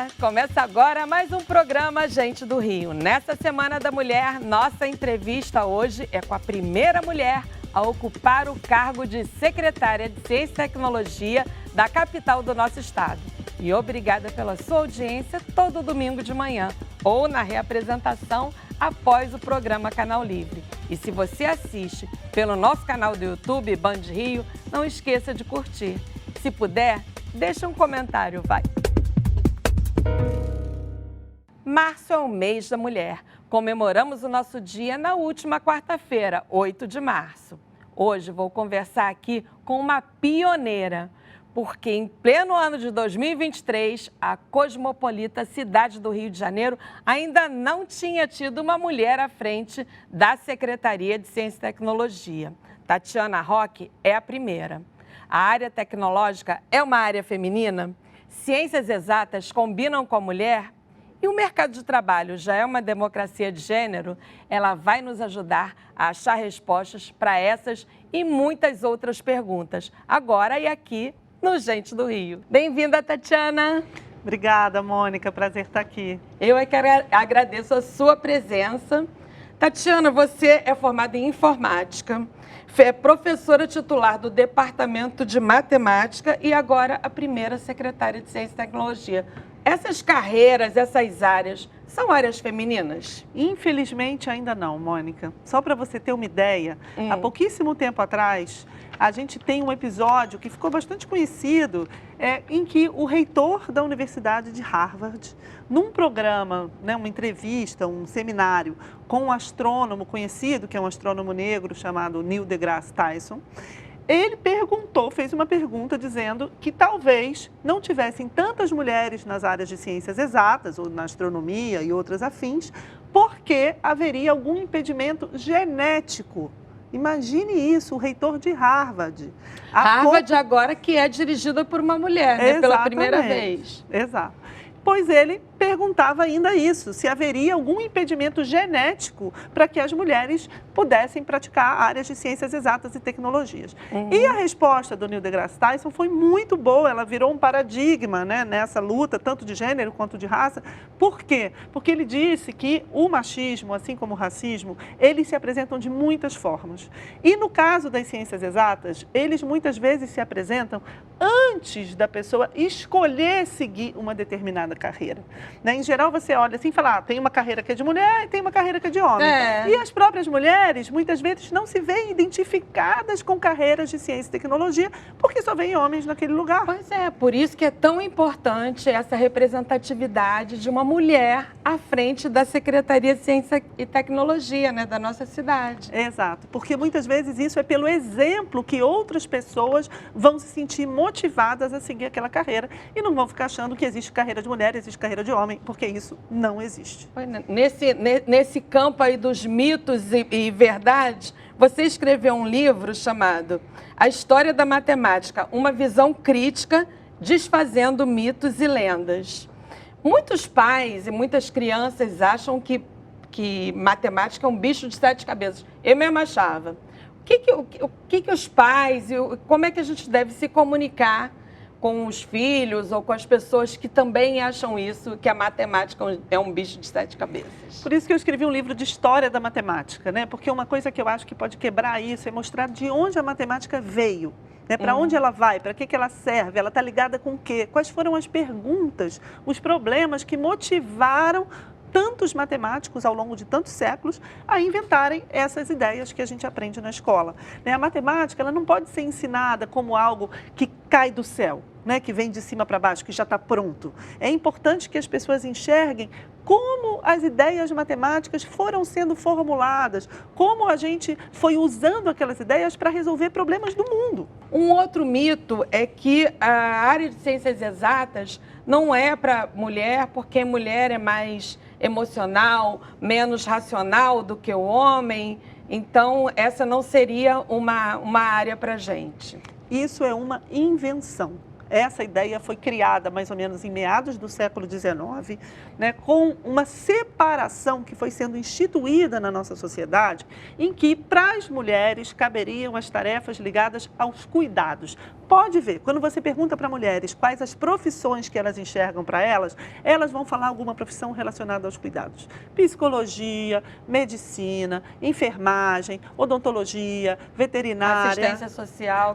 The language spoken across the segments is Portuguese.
Olá! Começa agora mais um programa Gente do Rio. Nessa Semana da Mulher, nossa entrevista hoje é com a primeira mulher a ocupar o cargo de secretária de Ciência e Tecnologia da capital do nosso estado. E obrigada pela sua audiência todo domingo de manhã ou na reapresentação após o programa Canal Livre. E se você assiste pelo nosso canal do YouTube, Band Rio, não esqueça de curtir. Se puder, deixa um comentário, vai! Março é o mês da mulher. Comemoramos o nosso dia na última quarta-feira, 8 de março. Hoje vou conversar aqui com uma pioneira, porque em pleno ano de 2023, a cosmopolita cidade do Rio de Janeiro ainda não tinha tido uma mulher à frente da Secretaria de Ciência e Tecnologia. Tatiana Roque é a primeira. A área tecnológica é uma área feminina? Ciências exatas combinam com a mulher? E o mercado de trabalho já é uma democracia de gênero? Ela vai nos ajudar a achar respostas para essas e muitas outras perguntas, agora e aqui no Gente do Rio. Bem-vinda, Tatiana! Obrigada, Mônica. Prazer estar aqui. Eu é que agradeço a sua presença. Tatiana, você é formada em informática, é professora titular do Departamento de Matemática e agora a primeira secretária de Ciência e Tecnologia. Essas carreiras, essas áreas, são áreas femininas? Infelizmente ainda não, Mônica. Só para você ter uma ideia, há pouquíssimo tempo atrás, a gente tem um episódio que ficou bastante conhecido, em que o reitor da Universidade de Harvard, num programa, uma entrevista, um seminário com um astrônomo conhecido, que é um astrônomo negro chamado Neil deGrasse Tyson, ele fez uma pergunta dizendo que talvez não tivessem tantas mulheres nas áreas de ciências exatas, ou na astronomia e outras afins, porque haveria algum impedimento genético. Imagine isso, o reitor de Harvard. Harvard agora que é dirigida por uma mulher, né? Pela primeira vez. Exato. Pois ele perguntava ainda isso, se haveria algum impedimento genético para que as mulheres pudessem praticar áreas de ciências exatas e tecnologias. E a resposta do Neil deGrasse Tyson foi muito boa, ela virou um paradigma, nessa luta, tanto de gênero quanto de raça. Por quê? Porque ele disse que o machismo, assim como o racismo, eles se apresentam de muitas formas. E no caso das ciências exatas, eles muitas vezes se apresentam antes da pessoa escolher seguir uma determinada carreira. Em geral, você olha assim e fala, tem uma carreira que é de mulher e tem uma carreira que é de homem. E as próprias mulheres, muitas vezes, não se veem identificadas com carreiras de ciência e tecnologia, porque só vêm homens naquele lugar. Pois é, por isso que é tão importante essa representatividade de uma mulher à frente da Secretaria de Ciência e Tecnologia, da nossa cidade. Exato, porque muitas vezes isso é pelo exemplo que outras pessoas vão se sentir motivadas a seguir aquela carreira e não vão ficar achando que existe carreira de mulher, existe carreira de homem, porque isso não existe. Nesse campo aí dos mitos e verdades, você escreveu um livro chamado A História da Matemática, uma visão crítica, desfazendo mitos e lendas. Muitos pais e muitas crianças acham que matemática é um bicho de 7 cabeças. Eu mesma achava. O que os pais, como é que a gente deve se comunicar com os filhos ou com as pessoas que também acham isso, que a matemática é um bicho de 7 cabeças? Por isso que eu escrevi um livro de história da matemática, porque uma coisa que eu acho que pode quebrar isso é mostrar de onde a matemática veio. Para onde ela vai, para que ela serve, ela está ligada com o quê? Quais foram as perguntas, os problemas que motivaram tantos matemáticos ao longo de tantos séculos a inventarem essas ideias que a gente aprende na escola. A matemática ela não pode ser ensinada como algo que cai do céu, que vem de cima para baixo, que já está pronto. É importante que as pessoas enxerguem como as ideias matemáticas foram sendo formuladas, como a gente foi usando aquelas ideias para resolver problemas do mundo. Um outro mito é que a área de ciências exatas não é para mulher, porque mulher é mais emocional, menos racional do que o homem. Então, essa não seria uma área para a gente. Isso é uma invenção. Essa ideia foi criada mais ou menos em meados do século XIX, com uma separação que foi sendo instituída na nossa sociedade, em que para as mulheres caberiam as tarefas ligadas aos cuidados. pode ver, quando você pergunta para mulheres quais as profissões que elas enxergam para elas vão falar alguma profissão relacionada aos cuidados. Psicologia, medicina, enfermagem, odontologia, veterinária,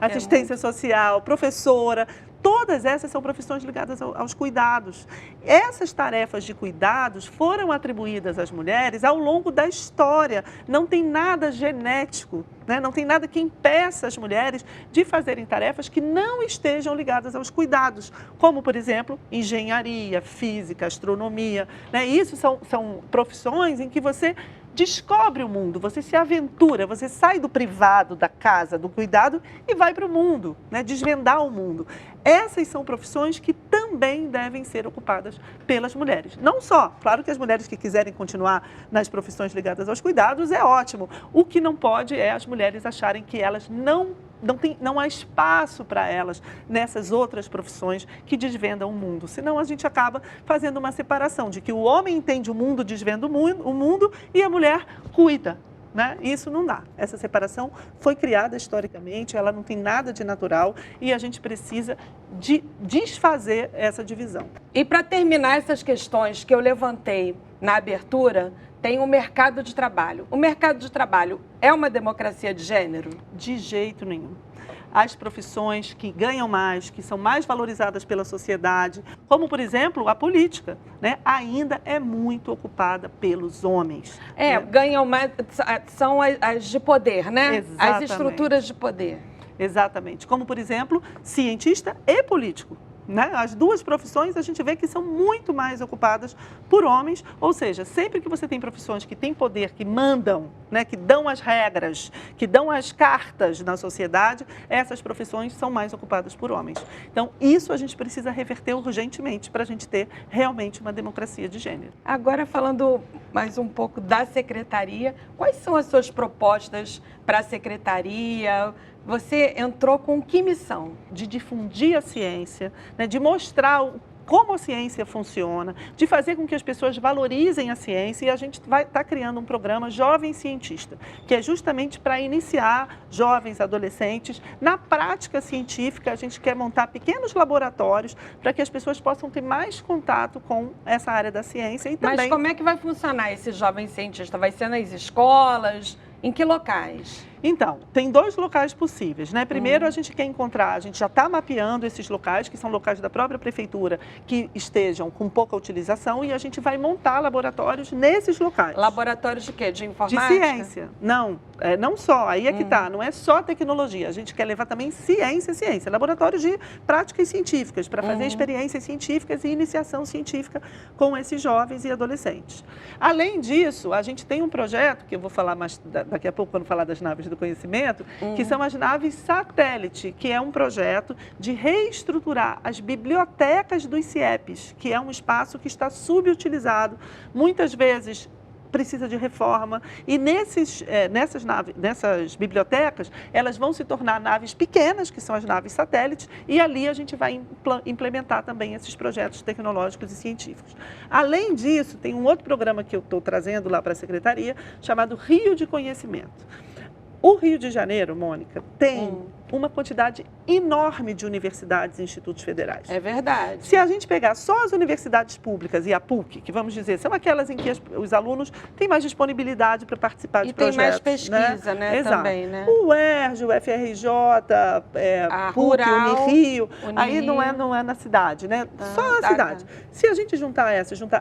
assistência social, professora. Todas essas são profissões ligadas aos cuidados. Essas tarefas de cuidados foram atribuídas às mulheres ao longo da história. Não tem nada genético, né? Não tem nada que impeça as mulheres de fazerem tarefas que não estejam ligadas aos cuidados, como, por exemplo, engenharia, física, astronomia, né? Isso são profissões em que você descobre o mundo, você se aventura, você sai do privado, da casa, do cuidado e vai para o mundo, né? Desvendar o mundo. Essas são profissões que também devem ser ocupadas pelas mulheres. Não só, claro que as mulheres que quiserem continuar nas profissões ligadas aos cuidados é ótimo. O que não pode é as mulheres acharem que elas não há espaço para elas nessas outras profissões que desvendam o mundo. Senão a gente acaba fazendo uma separação de que o homem entende o mundo, desvenda o mundo e a mulher cuida. Né? Isso não dá. Essa separação foi criada historicamente, ela não tem nada de natural e a gente precisa de desfazer essa divisão. E para terminar essas questões que eu levantei na abertura, tem o mercado de trabalho. O mercado de trabalho é uma democracia de gênero? De jeito nenhum. As profissões que ganham mais, que são mais valorizadas pela sociedade, como, por exemplo, a política, né? Ainda é muito ocupada pelos homens. Né? Ganham mais, são as de poder, né? Exatamente. As estruturas de poder. Exatamente. Como, por exemplo, cientista e político. Né? As duas profissões a gente vê que são muito mais ocupadas por homens, ou seja, sempre que você tem profissões que têm poder, que mandam, né? Que dão as regras, que dão as cartas na sociedade, essas profissões são mais ocupadas por homens. Então, isso a gente precisa reverter urgentemente para a gente ter realmente uma democracia de gênero. Agora, falando mais um pouco da secretaria, quais são as suas propostas para a secretaria? Você entrou com que missão? De difundir a ciência, né, de mostrar como a ciência funciona, de fazer com que as pessoas valorizem a ciência e a gente vai estar criando um programa Jovem Cientista, que é justamente para iniciar jovens, adolescentes, na prática científica. A gente quer montar pequenos laboratórios para que as pessoas possam ter mais contato com essa área da ciência. E também... Mas como é que vai funcionar esse Jovem Cientista? Vai ser nas escolas? Em que locais? Então, tem dois locais possíveis, né? Primeiro, a gente quer encontrar, a gente já está mapeando esses locais, que são locais da própria prefeitura, que estejam com pouca utilização, e a gente vai montar laboratórios nesses locais. Laboratórios de quê? De informática? De ciência. Não, não só, aí é que tá, não é só tecnologia, a gente quer levar também ciência. Laboratórios de práticas científicas, para fazer experiências científicas e iniciação científica com esses jovens e adolescentes. Além disso, a gente tem um projeto, que eu vou falar mais daqui a pouco, quando falar das naves do conhecimento, que são as naves satélite, que é um projeto de reestruturar as bibliotecas dos CIEPs, que é um espaço que está subutilizado, muitas vezes precisa de reforma, e nessas bibliotecas, elas vão se tornar naves pequenas, que são as naves satélites, e ali a gente vai implementar também esses projetos tecnológicos e científicos. Além disso, tem um outro programa que eu estou trazendo lá para a Secretaria, chamado Rio de Conhecimento. O Rio de Janeiro, Mônica, tem uma quantidade enorme de universidades e institutos federais. É verdade. Se a gente pegar só as universidades públicas e a PUC, que vamos dizer, são aquelas em que os alunos têm mais disponibilidade para participar de projetos. E tem mais pesquisa, né? Exato. Também, né? O UERJ, o FRJ, a PUC, Rural, Unirio, aí não é na cidade, né? Só na cidade. Se a gente juntar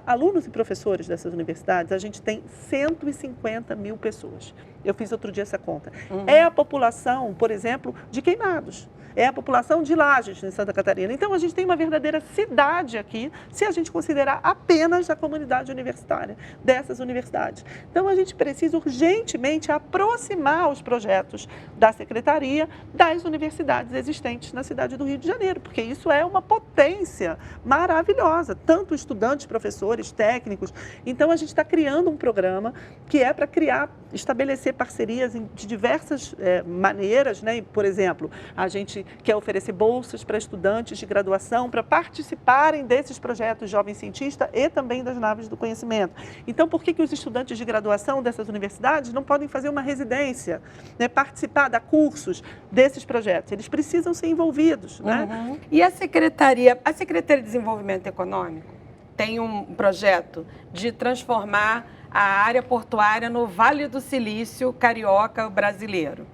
alunos e professores dessas universidades, a gente tem 150 mil pessoas. Eu fiz outro dia essa conta. É a população, por exemplo, de Queimados. É a população de Lages, em Santa Catarina. Então, a gente tem uma verdadeira cidade aqui, se a gente considerar apenas a comunidade universitária dessas universidades. Então, a gente precisa urgentemente aproximar os projetos da Secretaria das universidades existentes na cidade do Rio de Janeiro, porque isso é uma potência maravilhosa, tanto estudantes, professores, técnicos. Então, a gente está criando um programa que é para criar estabelecer parcerias de diversas maneiras, né? Por exemplo, a gente quer oferecer bolsas para estudantes de graduação para participarem desses projetos Jovem Cientista e também das naves do conhecimento. Então, por que os estudantes de graduação dessas universidades não podem fazer uma residência, né? Participar, dar cursos desses projetos? Eles precisam ser envolvidos, né? Uhum. E a Secretaria de Desenvolvimento Econômico tem um projeto de transformar a área portuária no Vale do Silício Carioca brasileiro.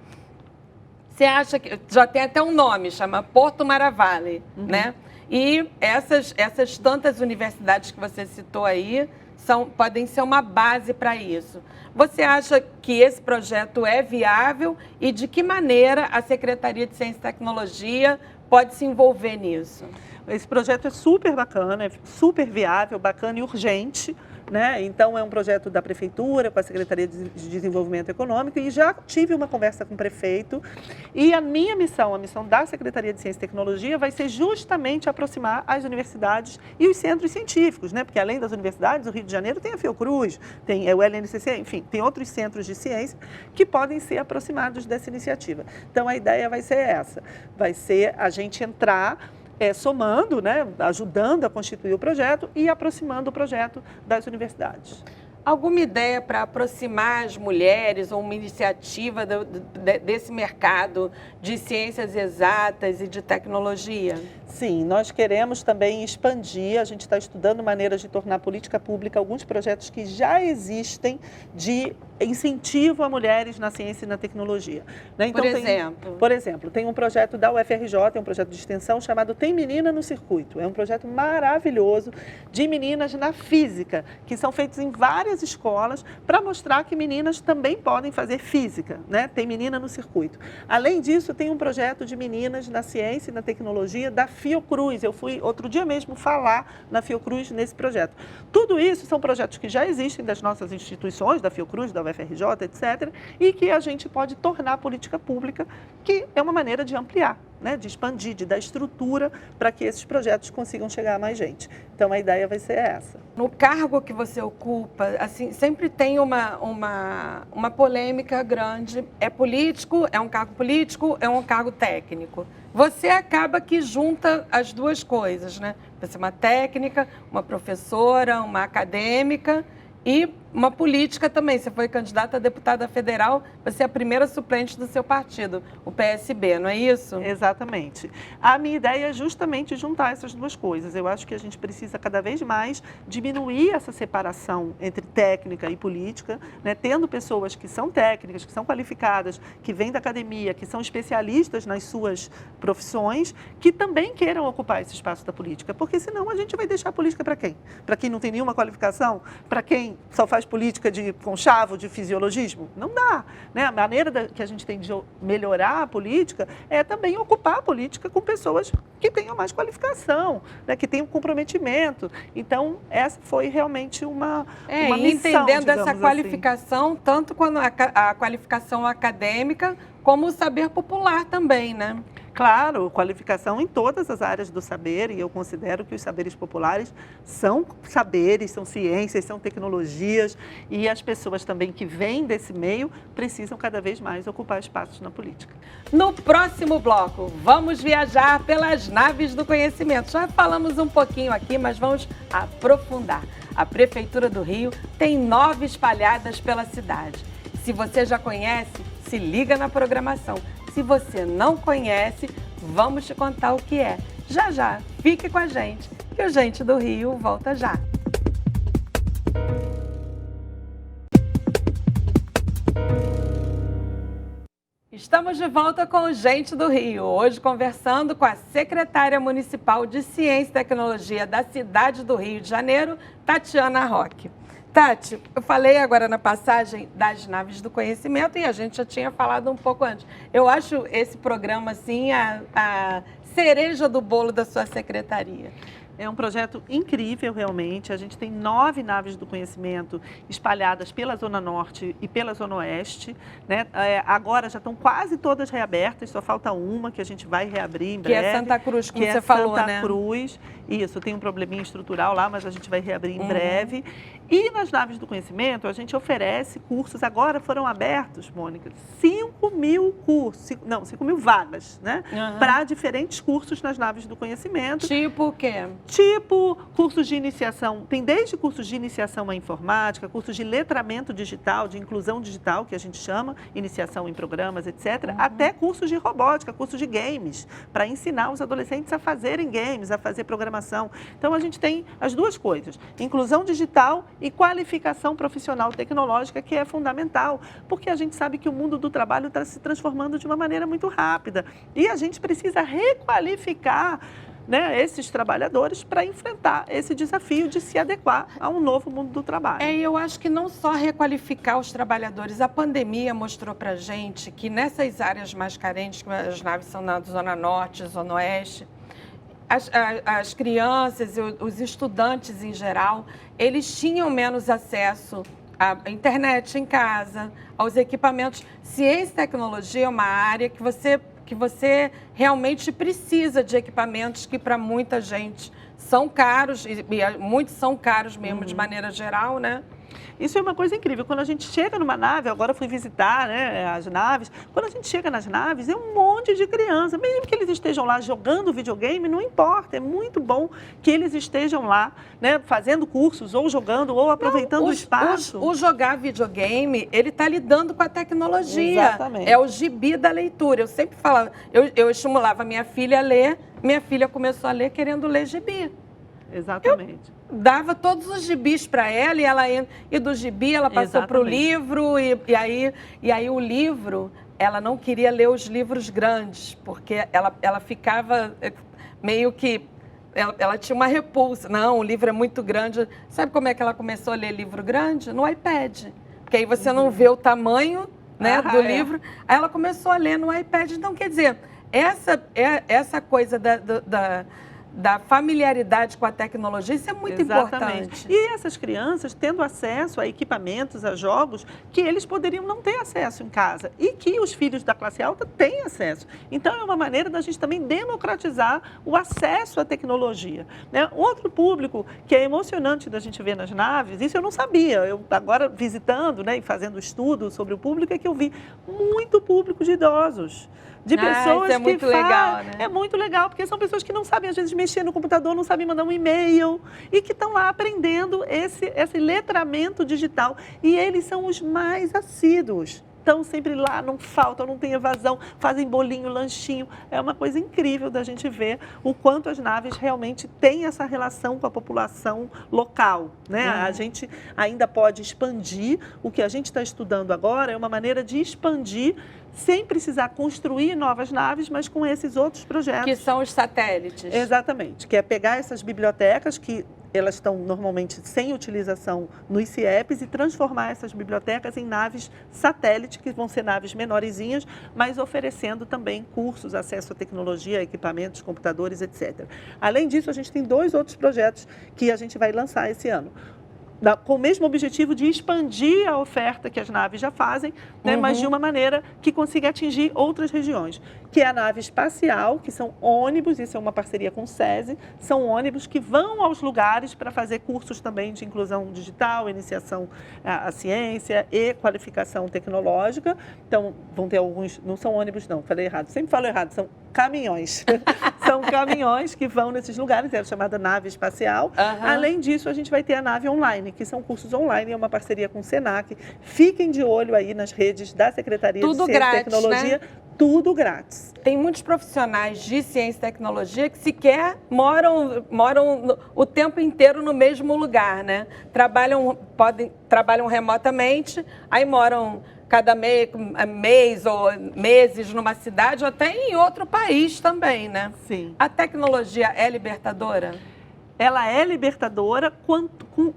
Você acha que... Já tem até um nome, chama Porto Maravilha, né? E essas tantas universidades que você citou aí podem ser uma base para isso. Você acha que esse projeto é viável e de que maneira a Secretaria de Ciência e Tecnologia pode se envolver nisso? Esse projeto é super bacana, é super viável, bacana e urgente, né? Então, é um projeto da Prefeitura, com a Secretaria de Desenvolvimento Econômico, e já tive uma conversa com o prefeito. E a minha missão, a missão da Secretaria de Ciência e Tecnologia, vai ser justamente aproximar as universidades e os centros científicos, né? Porque além das universidades, o Rio de Janeiro tem a Fiocruz, tem o LNCC, enfim, tem outros centros de ciência que podem ser aproximados dessa iniciativa. Então, a ideia vai ser essa, vai ser a gente entrar somando, né, ajudando a constituir o projeto e aproximando o projeto das universidades. Alguma ideia para aproximar as mulheres ou uma iniciativa desse mercado de ciências exatas e de tecnologia? Sim, nós queremos também expandir, a gente está estudando maneiras de tornar política pública alguns projetos que já existem de incentivo a mulheres na ciência e na tecnologia. Né? Então, por exemplo, tem um projeto da UFRJ, é um projeto de extensão chamado Tem Menina no Circuito. É um projeto maravilhoso de meninas na física, que são feitos em várias escolas para mostrar que meninas também podem fazer física, né? Tem Menina no Circuito. Além disso, tem um projeto de meninas na ciência e na tecnologia da Fiocruz. Eu fui outro dia mesmo falar na Fiocruz nesse projeto. Tudo isso são projetos que já existem das nossas instituições, da Fiocruz, da UFRJ, etc., e que a gente pode tornar política pública, que é uma maneira de ampliar, né, de expandir, de dar estrutura para que esses projetos consigam chegar a mais gente. Então, a ideia vai ser essa. No cargo que você ocupa, assim, sempre tem uma polêmica grande. É político, é um cargo político, é um cargo técnico. Você acaba que junta as duas coisas, né? Você é uma técnica, uma professora, uma acadêmica e uma política também. Você foi candidata a deputada federal, você é a primeira suplente do seu partido, o PSB, não é isso? Exatamente. A minha ideia é justamente juntar essas duas coisas. Eu acho que a gente precisa cada vez mais diminuir essa separação entre técnica e política, né? Tendo pessoas que são técnicas, que são qualificadas, que vêm da academia, que são especialistas nas suas profissões, que também queiram ocupar esse espaço da política, porque senão a gente vai deixar a política para quem? Para quem não tem nenhuma qualificação? Para quem só faz política de conchavo, de fisiologismo? Não dá, né? A maneira que a gente tem de melhorar a política é também ocupar a política com pessoas que tenham mais qualificação, né? Que tenham comprometimento. Então, essa foi realmente uma missão, entendendo essa assim. qualificação, tanto quando a qualificação acadêmica, como o saber popular também, né? Claro, qualificação em todas as áreas do saber, e eu considero que os saberes populares são saberes, são ciências, são tecnologias, e as pessoas também que vêm desse meio precisam cada vez mais ocupar espaços na política. No próximo bloco, vamos viajar pelas naves do conhecimento. Já falamos um pouquinho aqui, mas vamos aprofundar. A Prefeitura do Rio tem 9 espalhadas pela cidade. Se você já conhece, se liga na programação. Se você não conhece, vamos te contar o que é. Já já, fique com a gente, que o Gente do Rio volta já. Estamos de volta com o Gente do Rio, hoje conversando com a secretária municipal de Ciência e Tecnologia da cidade do Rio de Janeiro, Tatiana Roque. Tati, eu falei agora na passagem das naves do conhecimento e a gente já tinha falado um pouco antes. Eu acho esse programa, assim, a cereja do bolo da sua secretaria. É um projeto incrível, realmente. A gente tem 9 naves do conhecimento espalhadas pela Zona Norte e pela Zona Oeste, né? Agora já estão quase todas reabertas, só falta uma que a gente vai reabrir em breve. Que é Santa Cruz, como que você é falou, Santa né? Cruz. Isso, tem um probleminha estrutural lá, mas a gente vai reabrir em breve. E nas naves do conhecimento, a gente oferece cursos. Agora foram abertos, Mônica, 5.000 cursos, não, 5.000 vagas, né? Para diferentes cursos nas naves do conhecimento. Tipo o quê? Tipo cursos de iniciação, tem desde cursos de iniciação à informática, cursos de letramento digital, de inclusão digital, que a gente chama, iniciação em programas, etc., até cursos de robótica, cursos de games, para ensinar os adolescentes a fazerem games, a fazer programação. Então, a gente tem as duas coisas, inclusão digital e qualificação profissional tecnológica, que é fundamental, porque a gente sabe que o mundo do trabalho está se transformando de uma maneira muito rápida e a gente precisa requalificar, né, esses trabalhadores para enfrentar esse desafio de se adequar a um novo mundo do trabalho. Eu acho que não só requalificar os trabalhadores, a pandemia mostrou para a gente que nessas áreas mais carentes, que as naves são na Zona Norte, Zona Oeste, as crianças, os estudantes em geral, eles tinham menos acesso à internet em casa, aos equipamentos. Ciência e tecnologia é uma área que você realmente precisa de equipamentos que para muita gente são caros, e muitos são caros mesmo de maneira geral, né? Isso é uma coisa incrível. Quando a gente chega numa nave, agora eu fui visitar, né, as naves, quando a gente chega nas naves, é um monte de criança. Mesmo que eles estejam lá jogando videogame, não importa. É muito bom que eles estejam lá, né, fazendo cursos, ou jogando, ou aproveitando o espaço. O jogar videogame, ele está lidando com a tecnologia. Exatamente. É o gibi da leitura. Eu sempre falava, eu estimulava minha filha a ler, minha filha começou a ler querendo ler gibi. Exatamente. Dava todos os gibis para ela e do gibi ela passou para o livro e aí o livro, ela não queria ler os livros grandes, porque ela ficava meio que, ela tinha uma repulsa. Não, o livro é muito grande. Sabe como é que ela começou a ler livro grande? No iPad. Porque aí você não vê o tamanho, né, do livro. Aí ela começou a ler no iPad. Então, quer dizer, essa coisa da familiaridade com a tecnologia, isso é muito importante. E essas crianças tendo acesso a equipamentos, a jogos, que eles poderiam não ter acesso em casa e que os filhos da classe alta têm acesso. Então, é uma maneira da gente também democratizar o acesso à tecnologia, né? Outro público que é emocionante da gente ver nas naves, isso eu não sabia, eu agora visitando, né, e fazendo estudo sobre o público, é que eu vi muito público de idosos. De pessoas isso é muito legal, né? É muito legal, porque são pessoas que não sabem, às vezes, mexer no computador, não sabem mandar um e-mail e que estão lá aprendendo esse letramento digital. E eles são os mais assíduos. Estão sempre lá, não faltam, não tem evasão, fazem bolinho, lanchinho. É uma coisa incrível da gente ver o quanto as naves realmente têm essa relação com a população local, né? A gente ainda pode expandir. O que a gente está estudando agora é uma maneira de expandir sem precisar construir novas naves, mas com esses outros projetos. Que são os satélites. Exatamente, que é pegar essas bibliotecas que elas estão normalmente sem utilização nos CIEPs e transformar essas bibliotecas em naves satélite, que vão ser naves menorzinhas, mas oferecendo também cursos, acesso à tecnologia, equipamentos, computadores, etc. Além disso, a gente tem 2 outros projetos que a gente vai lançar esse ano, com o mesmo objetivo de expandir a oferta que as naves já fazem, né, mas de uma maneira que consiga atingir outras regiões, que é a nave espacial, que são ônibus, isso é uma parceria com o SESI, são ônibus que vão aos lugares para fazer cursos também de inclusão digital, iniciação à ciência e qualificação tecnológica. Então, vão ter alguns, não são ônibus não, falei errado, sempre falo errado, são caminhões. São caminhões que vão nesses lugares, é a chamada nave espacial. Além disso, a gente vai ter a nave online, que são cursos online, é uma parceria com o Senac. Fiquem de olho aí nas redes da Secretaria de Ciência e Tecnologia. Né? Tudo grátis. Tem muitos profissionais de ciência e tecnologia que sequer moram o tempo inteiro no mesmo lugar, né? Trabalham remotamente, aí moram cada mês ou meses numa cidade ou até em outro país também, né? Sim. A tecnologia é libertadora? Ela é libertadora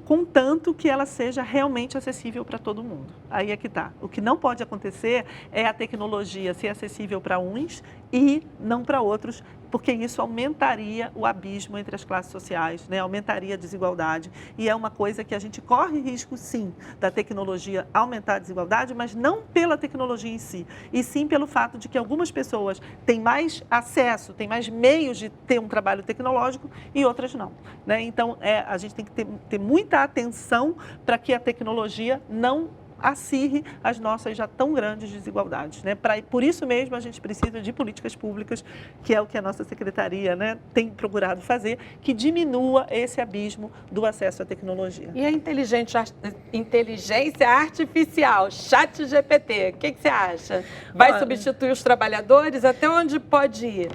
contanto que ela seja realmente acessível para todo mundo. Aí é que está. O que não pode acontecer é a tecnologia ser acessível para uns e não para outros, porque isso aumentaria o abismo entre as classes sociais, né? Aumentaria a desigualdade. E é uma coisa que a gente corre risco, sim, da tecnologia aumentar a desigualdade, mas não pela tecnologia em si, e sim pelo fato de que algumas pessoas têm mais acesso, têm mais meios de ter um trabalho tecnológico e outras não, né? Então, a gente tem que ter muita atenção para que a tecnologia não acirre as nossas já tão grandes desigualdades, né? Por isso mesmo a gente precisa de políticas públicas, que é o que a nossa secretaria, né, tem procurado fazer, que diminua esse abismo do acesso à tecnologia. E a inteligência artificial, ChatGPT, o que você acha? Vai substituir os trabalhadores? Até onde pode ir?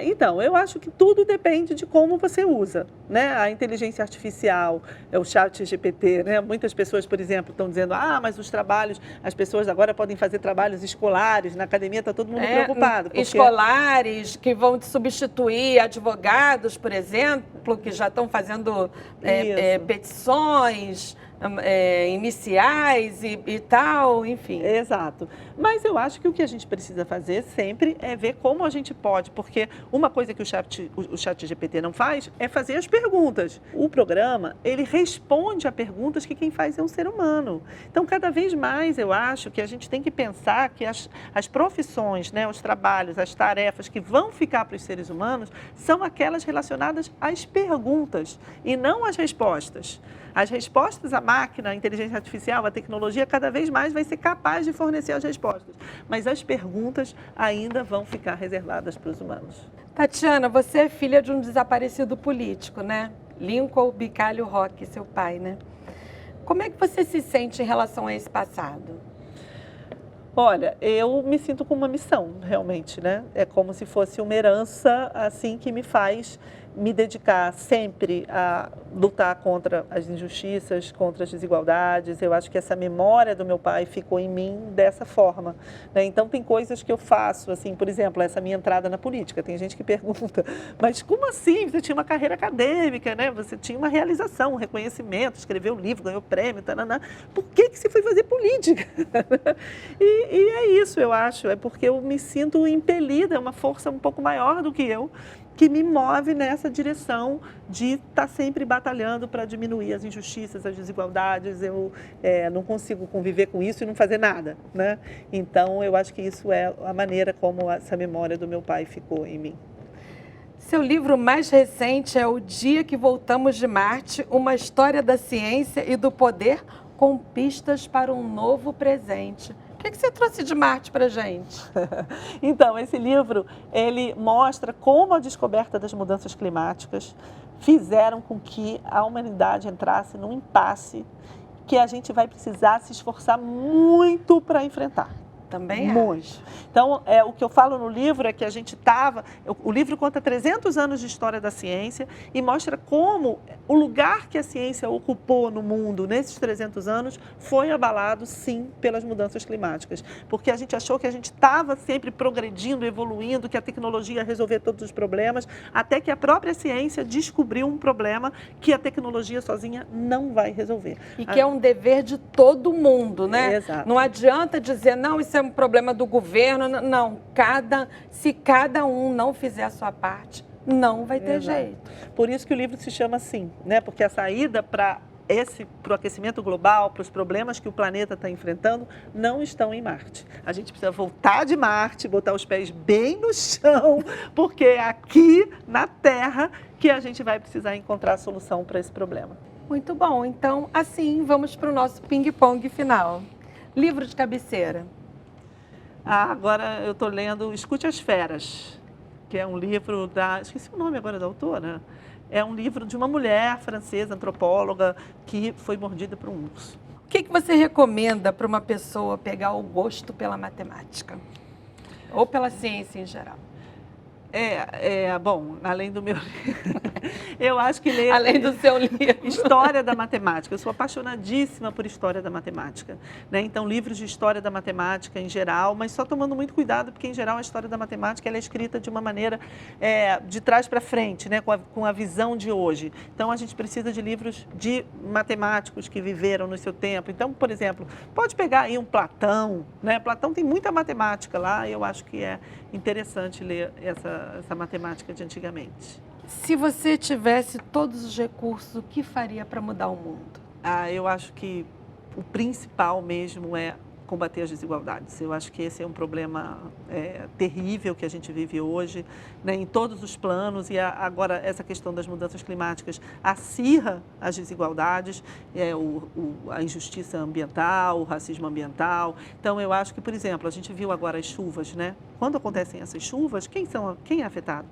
Então, eu acho que tudo depende de como você usa, né? A inteligência artificial, o ChatGPT, né? Muitas pessoas, por exemplo, estão dizendo, mas os trabalhos, as pessoas agora podem fazer trabalhos escolares, na academia está todo mundo preocupado. Porque... Escolares que vão substituir advogados, por exemplo, que já estão fazendo petições iniciais e tal, enfim. Exato. Mas eu acho que o que a gente precisa fazer sempre é ver como a gente pode, porque uma coisa que o ChatGPT não faz é fazer as perguntas. O programa, ele responde a perguntas que quem faz é um ser humano. Então, cada vez mais eu acho que a gente tem que pensar que as profissões, né, os trabalhos, as tarefas que vão ficar para os seres humanos são aquelas relacionadas às perguntas e não às respostas. As respostas, a máquina, a inteligência artificial, a tecnologia, cada vez mais vai ser capaz de fornecer as respostas. Mas as perguntas ainda vão ficar reservadas para os humanos. Tatiana, você é filha de um desaparecido político, né? Lincoln Bicalho Roque, seu pai, né? Como é que você se sente em relação a esse passado? Olha, eu me sinto com uma missão, realmente, né? É como se fosse uma herança, assim, que me faz me dedicar sempre a lutar contra as injustiças, contra as desigualdades. Eu acho que essa memória do meu pai ficou em mim dessa forma, né? Então, tem coisas que eu faço, assim, por exemplo, essa minha entrada na política. Tem gente que pergunta, mas como assim? Você tinha uma carreira acadêmica, né? Você tinha uma realização, um reconhecimento, escreveu um livro, ganhou prêmio, taranã. Por que você foi fazer política? E é isso, eu acho, é porque eu me sinto impelida, é uma força um pouco maior do que eu, que me move nessa direção de estar sempre batalhando para diminuir as injustiças, as desigualdades. Eu não consigo conviver com isso e não fazer nada, né? Então, eu acho que isso é a maneira como essa memória do meu pai ficou em mim. Seu livro mais recente é O Dia que Voltamos de Marte, uma história da ciência e do poder com pistas para um novo presente. O que você trouxe de Marte para a gente? Então, esse livro, ele mostra como a descoberta das mudanças climáticas fizeram com que a humanidade entrasse num impasse que a gente vai precisar se esforçar muito para enfrentar. Também muito. Então, o que eu falo no livro é que a gente o livro conta 300 anos de história da ciência e mostra como o lugar que a ciência ocupou no mundo nesses 300 anos foi abalado, sim, pelas mudanças climáticas. Porque a gente achou que a gente estava sempre progredindo, evoluindo, que a tecnologia ia resolver todos os problemas, até que a própria ciência descobriu um problema que a tecnologia sozinha não vai resolver. E que é um dever de todo mundo, né? Exato. Não adianta dizer, não, isso é um problema do governo. Não, se cada um não fizer a sua parte, não vai ter jeito. Por isso que o livro se chama assim, né? Porque a saída para o aquecimento global, para os problemas que o planeta está enfrentando, não estão em Marte. A gente precisa voltar de Marte, botar os pés bem no chão, porque é aqui na Terra que a gente vai precisar encontrar a solução para esse problema. Muito bom. Então, assim, vamos para o nosso ping-pong final. Livro de cabeceira. Agora eu estou lendo Escute as Feras, que é um livro esqueci o nome agora da autora. É um livro de uma mulher francesa, antropóloga, que foi mordida por um urso. O que você recomenda para uma pessoa pegar o gosto pela matemática? Ou pela ciência em geral? Bom, além do meu... Eu acho que ler... Além do seu livro. História da matemática. Eu sou apaixonadíssima por história da matemática, né? Então, livros de história da matemática em geral, mas só tomando muito cuidado, porque, em geral, a história da matemática ela é escrita de uma maneira de trás para frente, né? Com a visão de hoje. Então, a gente precisa de livros de matemáticos que viveram no seu tempo. Então, por exemplo, pode pegar aí um Platão, né? Platão tem muita matemática lá e eu acho que é interessante ler essa matemática de antigamente. Se você tivesse todos os recursos, o que faria para mudar o mundo? Eu acho que o principal mesmo é combater as desigualdades. Eu acho que esse é um problema terrível que a gente vive hoje, né, em todos os planos, e agora essa questão das mudanças climáticas acirra as desigualdades, a injustiça ambiental, o racismo ambiental. Então, eu acho que, por exemplo, a gente viu agora as chuvas, né? Quando acontecem essas chuvas, quem é afetado?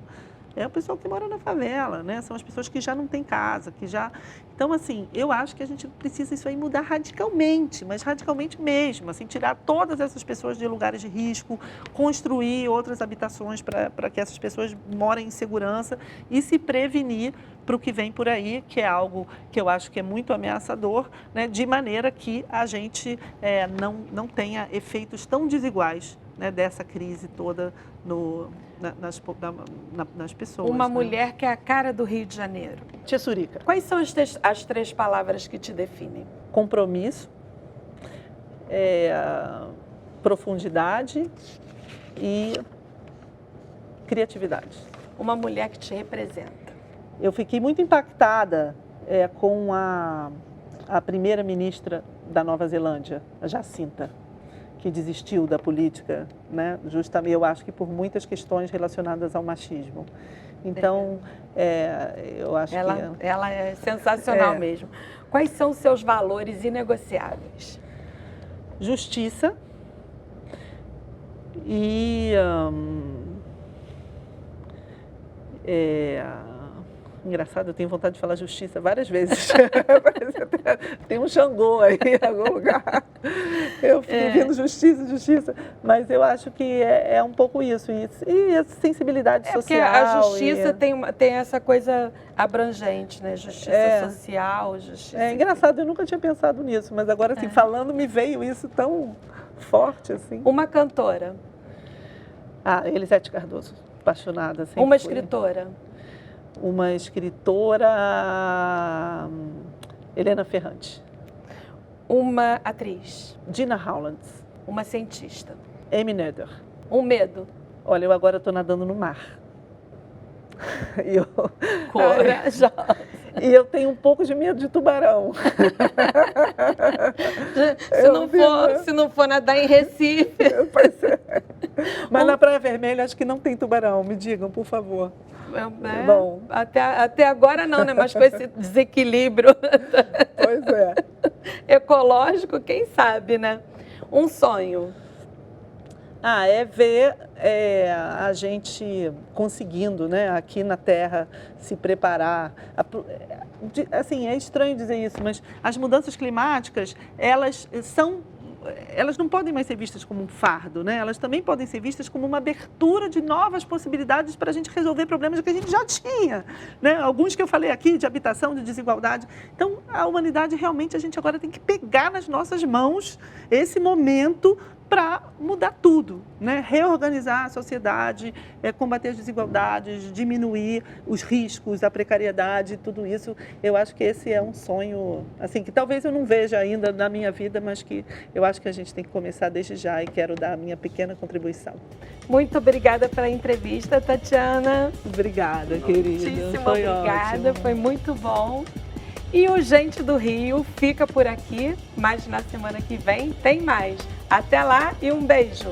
É o pessoal que mora na favela, né? São as pessoas que já não têm casa, que já... Então, assim, eu acho que a gente precisa isso aí mudar radicalmente, mas radicalmente mesmo, assim, tirar todas essas pessoas de lugares de risco, construir outras habitações para que essas pessoas morem em segurança e se prevenir para o que vem por aí, que é algo que eu acho que é muito ameaçador, né? De maneira que a gente não tenha efeitos tão desiguais, né, dessa crise toda nas pessoas. Uma né? mulher que é a cara do Rio de Janeiro. Tia Surica. Quais são as 3 palavras que te definem? Compromisso, profundidade e criatividade. Uma mulher que te representa. Eu fiquei muito impactada com a primeira-ministra da Nova Zelândia, a Jacinta, que desistiu da política, né? Justamente, eu acho que por muitas questões relacionadas ao machismo. Então, eu acho que... Ela é sensacional mesmo. Quais são os seus valores inegociáveis? Justiça e... Engraçado, eu tenho vontade de falar justiça várias vezes. Tem um Xangô aí em algum lugar. Eu fico ouvindo justiça, mas eu acho que é um pouco isso. E a sensibilidade social. Porque a justiça tem essa coisa abrangente, né? Justiça social, justiça... É engraçado, eu nunca tinha pensado nisso, mas agora, assim, falando, me veio isso tão forte, assim. Uma cantora. Elisete Cardoso, apaixonada. Uma escritora. Uma escritora, Helena Ferrante. Uma atriz. Gina Howland. Uma cientista. Amy Noether. Um medo. Olha, eu agora estou nadando no mar. Corajosa. E eu tenho um pouco de medo de tubarão. Se não for nadar em Recife. Mas na Praia Vermelha acho que não tem tubarão, me digam, por favor. Bom. Até agora não, né? Mas com esse desequilíbrio pois ecológico, quem sabe, né? Um sonho. É ver a gente conseguindo, né, aqui na Terra, se preparar. Assim, é estranho dizer isso, mas as mudanças climáticas, elas não podem mais ser vistas como um fardo, né? Elas também podem ser vistas como uma abertura de novas possibilidades para a gente resolver problemas que a gente já tinha, né? Alguns que eu falei aqui, de habitação, de desigualdade. Então, a humanidade, realmente, a gente agora tem que pegar nas nossas mãos esse momento para mudar tudo, né? Reorganizar a sociedade, combater as desigualdades, diminuir os riscos, a precariedade, tudo isso. Eu acho que esse é um sonho, assim, que talvez eu não veja ainda na minha vida, mas que eu acho que a gente tem que começar desde já e quero dar a minha pequena contribuição. Muito obrigada pela entrevista, Tatiana. Obrigada, querida. Muitíssimo obrigada, foi muito bom. E o Gente do Rio fica por aqui, mas na semana que vem tem mais. Até lá e um beijo!